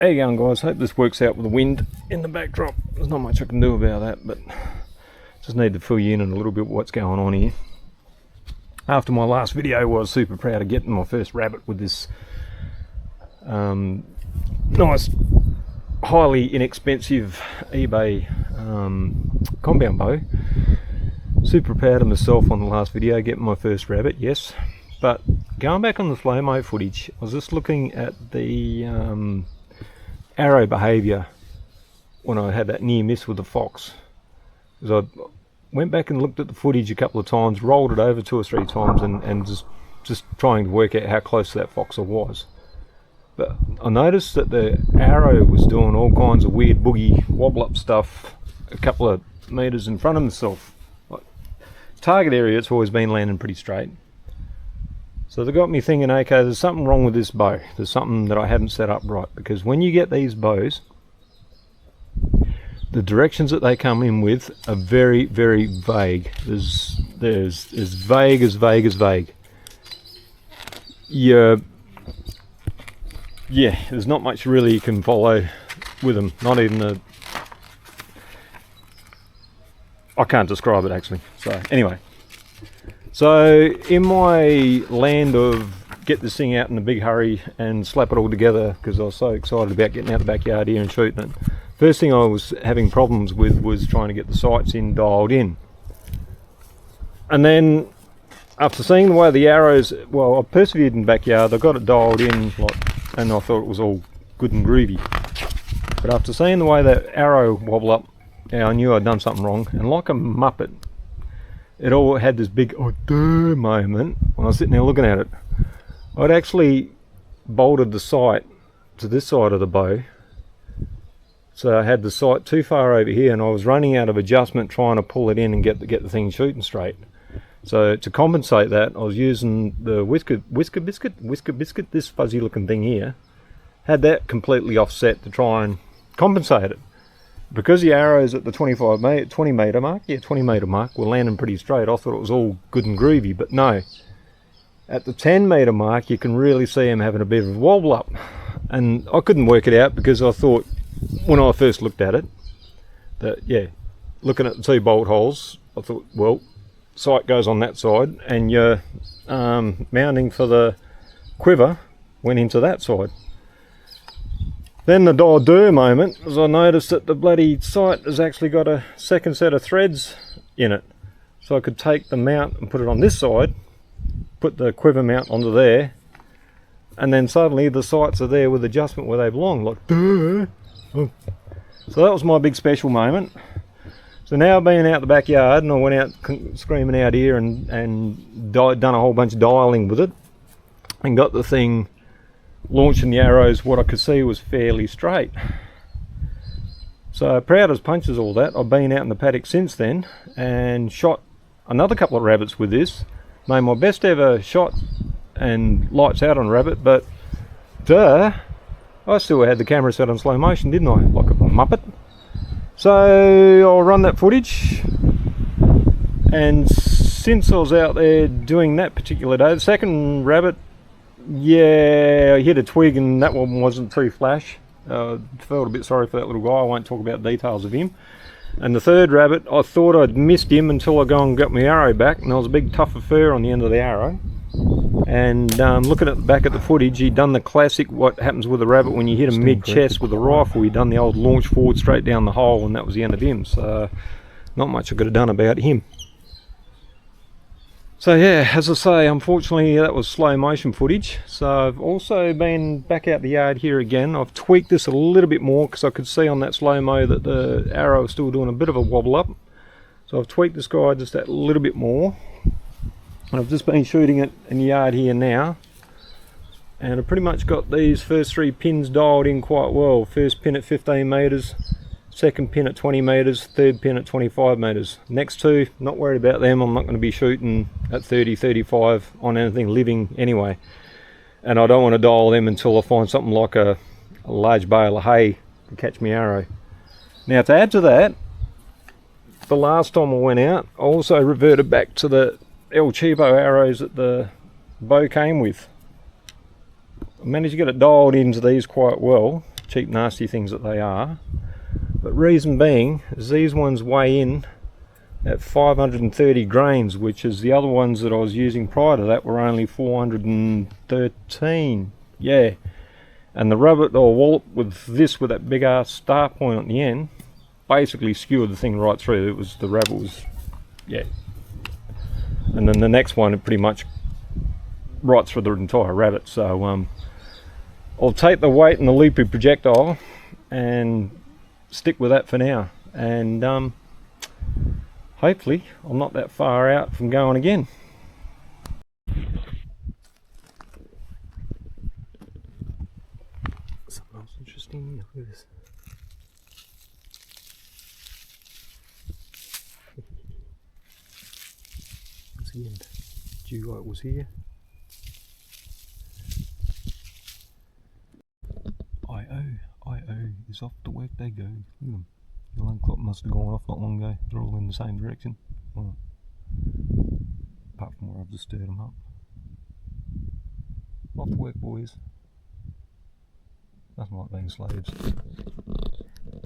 How you going, guys? Hope this works out with the wind in the backdrop. There's not much I can do about that, but just need to fill you in on a little bit what's going on here. After my last video, I was super proud of getting my first rabbit with this nice, highly inexpensive eBay compound bow. Super proud of myself on the last video, getting my first rabbit, yes. But going back on the slow-mo footage, I was just looking at the arrow behaviour when I had that near miss with the fox. Because I went back and looked at the footage a couple of times, rolled it over 2 or 3 times, and just trying to work out how close to that fox I was. But I noticed that the arrow was doing all kinds of weird boogie wobble up stuff a couple of metres in front of myself. Like, target area, it's always been landing pretty straight. So they got me thinking, okay, there's something wrong with this bow. There's something that I haven't set up right, because when you get these bows, the directions that they come in with are very, very vague. There's as vague as vague as vague. Yeah, there's not much really you can follow with them. Not even I can't describe it actually. So anyway. So in my land of get this thing out in a big hurry and slap it all together, because I was so excited about getting out the backyard here and shooting it, first thing I was having problems with was trying to get the sights dialed in. And then after seeing the way the arrows, well, I persevered in the backyard, I got it dialed in, and I thought it was all good and groovy. But after seeing the way that arrow wobble up, yeah, I knew I'd done something wrong, and like a muppet, it all had this big oh duh moment when I was sitting there looking at it. I'd actually bolted the sight to this side of the bow, so I had the sight too far over here, and I was running out of adjustment trying to pull it in and get the thing shooting straight. So to compensate that, I was using the Whisker Biscuit, this fuzzy looking thing here, had that completely offset to try and compensate it. Because the arrows at the 20 metre mark were landing pretty straight, I thought it was all good and groovy, but no. At the 10 metre mark, you can really see them having a bit of a wobble up. And I couldn't work it out, because I thought, when I first looked at it, that, yeah, looking at the 2 bolt holes, I thought, well, sight goes on that side, and your mounting for the quiver went into that side. Then the do moment was I noticed that the bloody sight has actually got a second set of threads in it. So I could take the mount and put it on this side, put the quiver mount onto there, and then suddenly the sights are there with adjustment where they belong, like duh. Oh. So that was my big special moment. So now being out the backyard, and I went out screaming out here and done a whole bunch of dialing with it, and got the thing launching the arrows. What I could see was fairly straight. So proud as punches all that. I've been out in the paddock since then and shot another couple of rabbits with this. Made my best ever shot and lights out on rabbit, but duh, I still had the camera set on slow motion, didn't I? Like a muppet. So I'll run that footage, and since I was out there doing that particular day, the second rabbit, yeah, I hit a twig and that one wasn't too flash. Felt a bit sorry for that little guy. I won't talk about details of him. And the third rabbit, I thought I'd missed him until I go and got my arrow back, and there was a big tuft of fur on the end of the arrow. And looking at the back at the footage, he'd done the classic what happens with a rabbit when you hit him mid-chest with a rifle. He'd done the old launch forward straight down the hole, and that was the end of him. So not much I could have done about him. So yeah, as I say, unfortunately that was slow motion footage. So I've also been back out the yard here again. I've tweaked this a little bit more, because I could see on that slow-mo that the arrow was still doing a bit of a wobble up. So I've tweaked this guy just that little bit more. And I've just been shooting it in the yard here now. And I've pretty much got these first 3 pins dialed in quite well. First pin at 15 metres. Second pin at 20 metres, third pin at 25 metres. Next 2, not worried about them. I'm not going to be shooting at 30, 35 on anything living anyway. And I don't want to dial them until I find something like a large bale of hay to catch my arrow. Now to add to that, the last time I went out, I also reverted back to the El Cheapo arrows that the bow came with. I managed to get it dialed into these quite well. cheap nasty things that they are. But reason being is these ones weigh in at 530 grains, which is the other ones that I was using prior to that were only 413. Yeah, and the rabbit or wallop with this, with that big ass star point on the end, basically skewered the thing right through. It was, the rabbit was, yeah. And then the next one, it pretty much right through the entire rabbit. So I'll take the weight and the loopy projectile and stick with that for now, and hopefully I'm not that far out from going again. Something else interesting. Look at this. Once again, dewlight was here. IO is off to work they go. Look at them. The alarm clock must have gone off not long ago. They're all in the same direction. Well, apart from where I've just stirred them up. Off to work, boys. Nothing like being slaves.